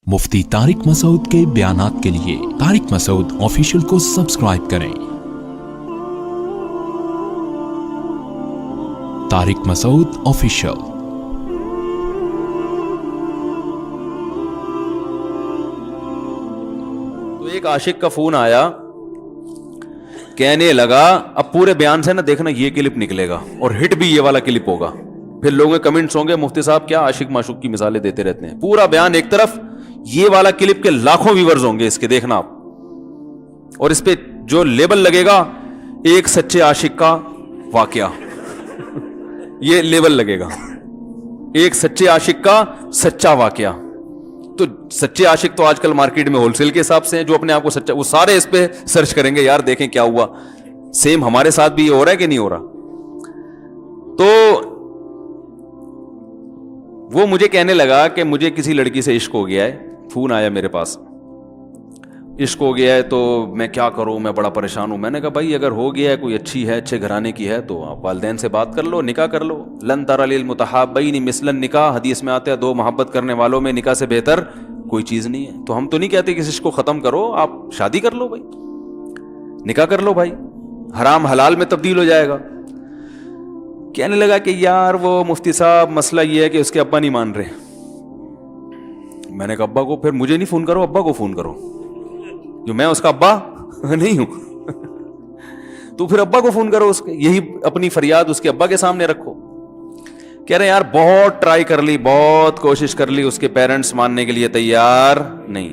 मुफ्ती तारिक मसूद के बयानात के लिए तारिक मसूद ऑफिशियल को सब्सक्राइब करें। तारिक मसूद ऑफिशियल। तो एक आशिक का फोन आया, कहने लगा अब पूरे बयान से ना देखना ये क्लिप निकलेगा और हिट भी ये वाला क्लिप होगा। फिर लोगों के कमेंट्स होंगे मुफ्ती साहब क्या आशिक माशूक की मिसालें देते रहते हैं। पूरा बयान एक तरफ, ये वाला क्लिप के लाखों व्यूअर्स होंगे इसके, देखना आप। और इस पे जो लेबल लगेगा एक सच्चे आशिक का वाकया ये लेबल लगेगा, एक सच्चे आशिक का सच्चा वाकया। तो सच्चे आशिक तो आजकल मार्केट में होलसेल के हिसाब से हैं, जो अपने आप को सच्चा, वो सारे इस पे सर्च करेंगे, यार देखें क्या हुआ, सेम हमारे साथ भी ये हो रहा है कि नहीं हो रहा। तो वो मुझे कहने लगा कि मुझे किसी लड़की से इश्क हो गया है, फोन आया मेरे पास, इश्क हो गया है तो मैं क्या करूं, मैं बड़ा परेशान हूं। मैंने कहा भाई अगर हो गया है, कोई अच्छी है, अच्छे घराने की है, तो आप वालिदैन से बात कर लो, निकाह कर लो। लन तरा लिल मुतहाब्बैनि मिसलन निकाह, हदीस में आता है दो मोहब्बत करने वालों में निकाह से बेहतर कोई चीज नहीं है। तो हम तो नहीं कहते कि इस इश्क को खत्म करो, आप शादी कर लो भाई, निकाह कर लो भाई, हराम हलाल में तब्दील हो जाएगा। कहने लगा कि यार वो मुफ्ती साहब मसला ये है कि उसके अब्बा नहीं मान रहे। मैंने कहा अब्बा को, फिर मुझे नहीं फोन करो, अब्बा को फोन करो, जो मैं उसका अब्बा नहीं हूं तो फिर अब्बा को फोन करो उसके, यही अपनी फरियाद उसके अब्बा के सामने रखो। कह रहे यार बहुत ट्राई कर ली, बहुत कोशिश कर ली, उसके पेरेंट्स मानने के लिए तैयार नहीं।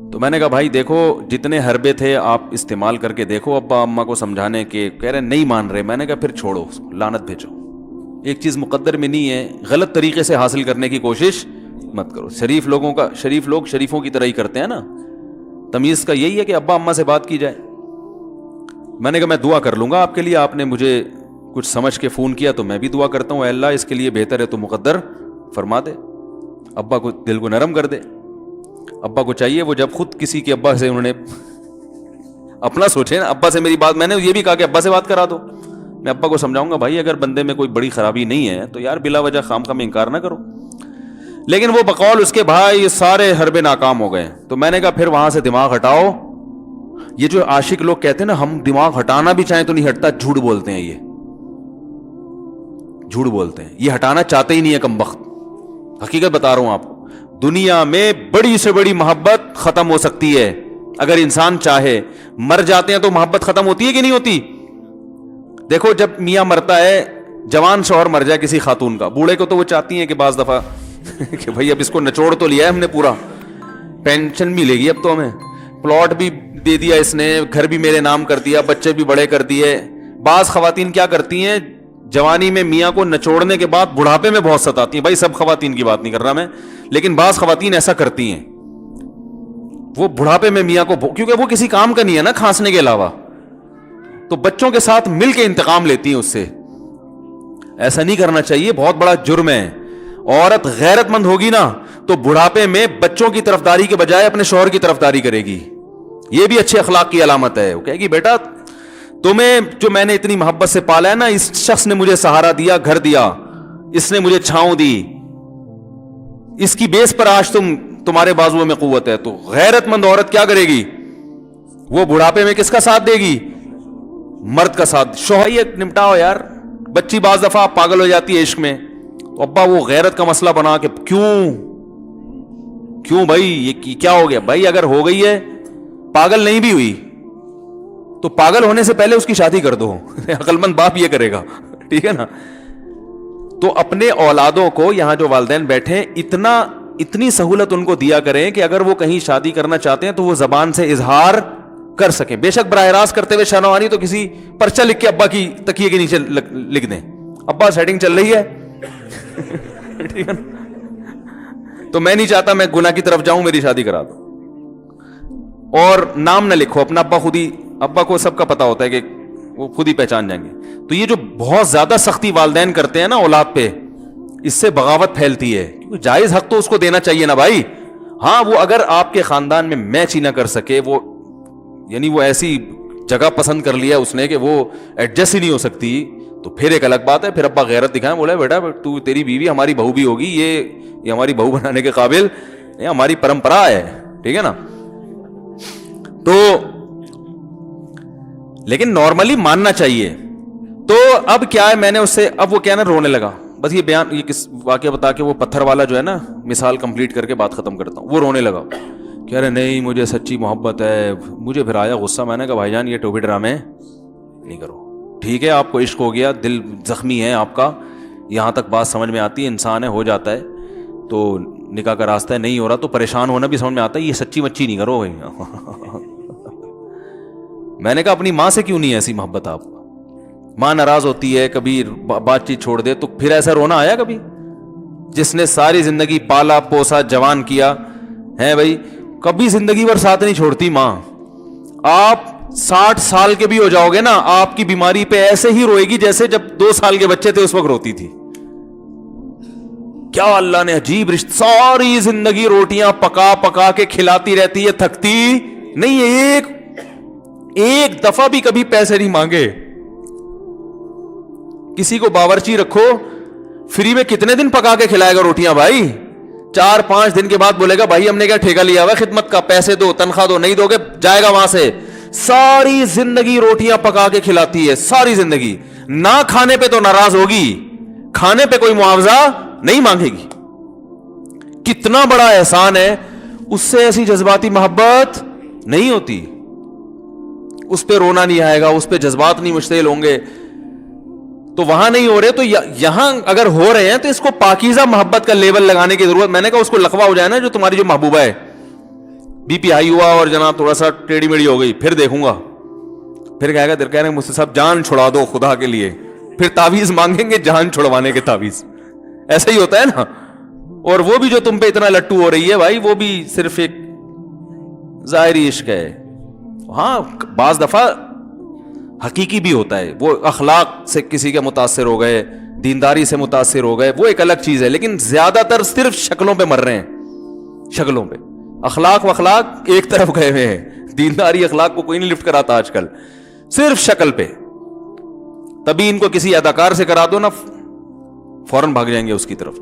तो मैंने कहा भाई देखो जितने हरबे थे आप इस्तेमाल करके देखो अब्बा अम्मा को समझाने के। कह रहे नहीं मान रहे। मैंने कहा फिर छोड़ो उसको, लानत भेजो। एक चीज मुकद्दर में नहीं है, गलत तरीके से हासिल करने की कोशिश मत करो। शरीफ लोगों का, शरीफ लोग शरीफों की तरह ही करते हैं ना। तमीज का यही है कि अब्बा अम्मा से बात की जाए। मैंने कहा मैं दुआ कर लूंगा आपके लिए, आपने मुझे कुछ समझ के फोन किया तो मैं भी दुआ करता हूं, अल्लाह इसके लिए बेहतर है तो मुकद्दर फरमा दे, अब्बा को दिल को नरम कर दे। अब्बा को चाहिए वो जब खुद किसी के अब्बा से उन्होंने अपना सोचे ना, अब्बा से मेरी बात, मैंने ये भी कहा कि अब्बा से बात करा दो। मैं अब्बा को समझाऊंगा भाई अगर बंदे में कोई बड़ी खराबी नहीं है तो यार बिला वजह खामखा में इंकार ना करो। लेकिन वो बकौल उसके भाई सारे हरबे नाकाम हो गए। तो मैंने कहा फिर वहां से दिमाग हटाओ। ये जो आशिक लोग कहते हैं ना हम दिमाग हटाना भी चाहें तो नहीं हटता, झूठ बोलते हैं, ये झूठ बोलते हैं, ये हटाना चाहते ही नहीं है कमबख्त। हकीकत बता रहा हूं आपको, दुनिया में बड़ी से बड़ी मोहब्बत खत्म हो सकती है अगर इंसान चाहे। मर जाते हैं तो मोहब्बत खत्म होती है कि नहीं होती? देखो जब मियां मरता है, जवान शौहर मर जाए किसी खातून का, बूढ़े को तो वो चाहती हैं कि बाज दफा कि भाई अब इसको निचोड़ तो लिया है हमने पूरा, पेंशन मिलेगी अब तो हमें, प्लॉट भी दे दिया इसने, घर भी मेरे नाम कर दिया, बच्चे भी बड़े कर दिए। बाज खवातीन क्या करती हैं, जवानी में मियां को निचोड़ने के बाद बुढ़ापे में बहुत सताती हैं। भाई सब खवातीन की बात नहीं कर रहा मैं, लेकिन बाज खवातीन ऐसा करती हैं, वो बुढ़ापे में मियां को, क्योंकि वो किसी काम का नहीं है ना खांसने के अलावा, तो बच्चों के साथ मिलके इंतकाम लेती हैं उससे। ऐसा नहीं करना चाहिए, बहुत बड़ा जुर्म है। औरत गैरतमंद होगी ना तो बुढ़ापे में बच्चों की तरफदारी के बजाय अपने शौहर की तरफदारी करेगी। यह भी अच्छे अखलाक की अलामत है। वो कहेगी बेटा तुम्हें जो मैंने इतनी मोहब्बत से पाला है ना, इस शख्स ने मुझे सहारा दिया, घर दिया, इसने मुझे छांव दी, इसकी बेस पर आज तुम्हारे बाजुओं में कुव्वत है। तो गैरतमंद औरत क्या करेगी, वो बुढ़ापे में किसका साथ देगी? मर्द का साथ। शौहरियत निपटाओ यार। बच्ची बाज दफा पागल हो जाती है इश्क में, तो अब्बा वो गैरत का मसला बना के क्यों भाई ये क्या हो गया? भाई अगर हो गई है, पागल नहीं भी हुई तो पागल होने से पहले उसकी शादी कर दो अक्लमंद बाप ये करेगा, ठीक है ना। तो अपने औलादों को, यहां जो वालिदैन बैठे, इतनी सहूलत उनको दिया करें कि अगर वो कहीं शादी करना चाहते हैं तो वो जबान से इजहार कर सके। बेशक बराह रास्त करते हुए शर्म आ रही तो किसी पर्चा लिख के अब्बा की तकिए के नीचे लिख दें, अब्बा सेटिंग चल रही है ठीक है ना, तो मैं नहीं चाहता मैं गुनाह की तरफ जाऊं, मेरी शादी करा दो। और नाम ना लिखो अपना, अब्बा खुद ही, अब्बा को सबका पता होता है कि वो खुद ही पहचान जाएंगे। तो ये जो बहुत ज्यादा सख्ती वालिदैन करते हैं ना औलाद पे, इससे बगावत फैलती है। क्योंकि जायज हक तो उसको देना चाहिए ना भाई। हाँ वो अगर आपके खानदान में मैच ही ना कर सके, वो यानी वो ऐसी जगह पसंद कर लिया उसने कि वो एडजस्ट ही नहीं हो सकती, تو پھر ایک الگ بات ہے, پھر ابا غیرت دکھائیں, بولا بیٹا تو تیری بیوی ہماری بہو بھی ہوگی, یہ ہماری بہو بنانے کے قابل, یہ ہماری پرمپرا ہے, ٹھیک ہے نا. تو لیکن نارملی ماننا چاہیے. تو اب کیا ہے, میں نے اس سے, اب وہ کیا نا رونے لگا, بس یہ بیان, یہ کس واقعہ بتا کے وہ پتھر والا جو ہے نا مثال کمپلیٹ کر کے بات ختم کرتا ہوں. وہ رونے لگا, کہہ رہے نہیں مجھے سچی محبت ہے. مجھے پھر آیا غصہ, میں نے کہا بھائی جان یہ ٹوپی ڈرامے نہیں کرو. ٹھیک ہے آپ کو عشق ہو گیا, دل زخمی ہے آپ کا, یہاں تک بات سمجھ میں آتی ہے, انسان ہے ہو جاتا ہے, تو نکاح کا راستہ ہے, نہیں ہو رہا تو پریشان ہونا بھی سمجھ میں آتا ہے, یہ سچی مچی نہیں کرو بھائی. میں نے کہا اپنی ماں سے کیوں نہیں ایسی محبت آپ کو, ماں ناراض ہوتی ہے کبھی بات چیت چھوڑ دے تو پھر ایسا رونا آیا کبھی؟ جس نے ساری زندگی پالا پوسا جوان کیا ہے بھائی, کبھی زندگی بھر ساتھ نہیں چھوڑتی ماں. آپ 60 سال کے بھی ہو جاؤ گے نا, آپ کی بیماری پہ ایسے ہی روئے گی جیسے جب 2 سال کے بچے تھے اس وقت روتی تھی. کیا اللہ نے عجیب رشتہ, ساری زندگی روٹیاں پکا پکا کے کھلاتی رہتی ہے, تھکتی نہیں ہے, ایک دفعہ بھی کبھی پیسے نہیں مانگے. کسی کو باورچی رکھو, فری میں کتنے دن پکا کے کھلائے گا روٹیاں بھائی؟ 4-5 دن کے بعد بولے گا بھائی ہم نے کیا ٹھیکہ لیا ہوا خدمت کا, پیسے دو, تنخواہ دو, نہیں دو گے جائے گا وہاں سے. ساری زندگی روٹیاں پکا کے کھلاتی ہے, ساری زندگی. نہ کھانے پہ تو ناراض ہوگی, کھانے پہ کوئی معاوضہ نہیں مانگے گی. کتنا بڑا احسان ہے, اس سے ایسی جذباتی محبت نہیں ہوتی. اس پہ رونا نہیں آئے گا, اس پہ جذبات نہیں مشتعل ہوں گے. تو وہاں نہیں ہو رہے تو یہاں اگر ہو رہے ہیں تو اس کو پاکیزہ محبت کا لیبل لگانے کی ضرورت. میں نے کہا اس کو لقوہ ہو جائے نا جو تمہاری جو محبوبہ ہے, بی پی ہائی ہوا اور جناب تھوڑا سا ٹیڑھی میڑھی ہو گئی, پھر دیکھوں گا, پھر کہے گا کہہ رہے ہیں مجھ سے صاحب جان چھڑا دو خدا کے لیے, پھر تعویذ مانگیں گے جان چھڑوانے کے تعویذ. ایسا ہی ہوتا ہے نا. اور وہ بھی جو تم پہ اتنا لٹو ہو رہی ہے بھائی, وہ بھی صرف ایک ظاہری عشق ہے. ہاں بعض دفعہ حقیقی بھی ہوتا ہے, وہ اخلاق سے کسی کے متاثر ہو گئے, دینداری سے متاثر ہو گئے, وہ ایک الگ چیز ہے. لیکن زیادہ تر صرف شکلوں پہ مر رہے ہیں, شکلوں پہ. اخلاق واخلاق ایک طرف گئے ہوئے ہیں, دینداری اخلاق کو کوئی نہیں لفٹ کراتا آج کل, صرف شکل پہ. تبھی ان کو کسی اداکار سے کرا دو نا, فوراً بھاگ جائیں گے اس کی طرف.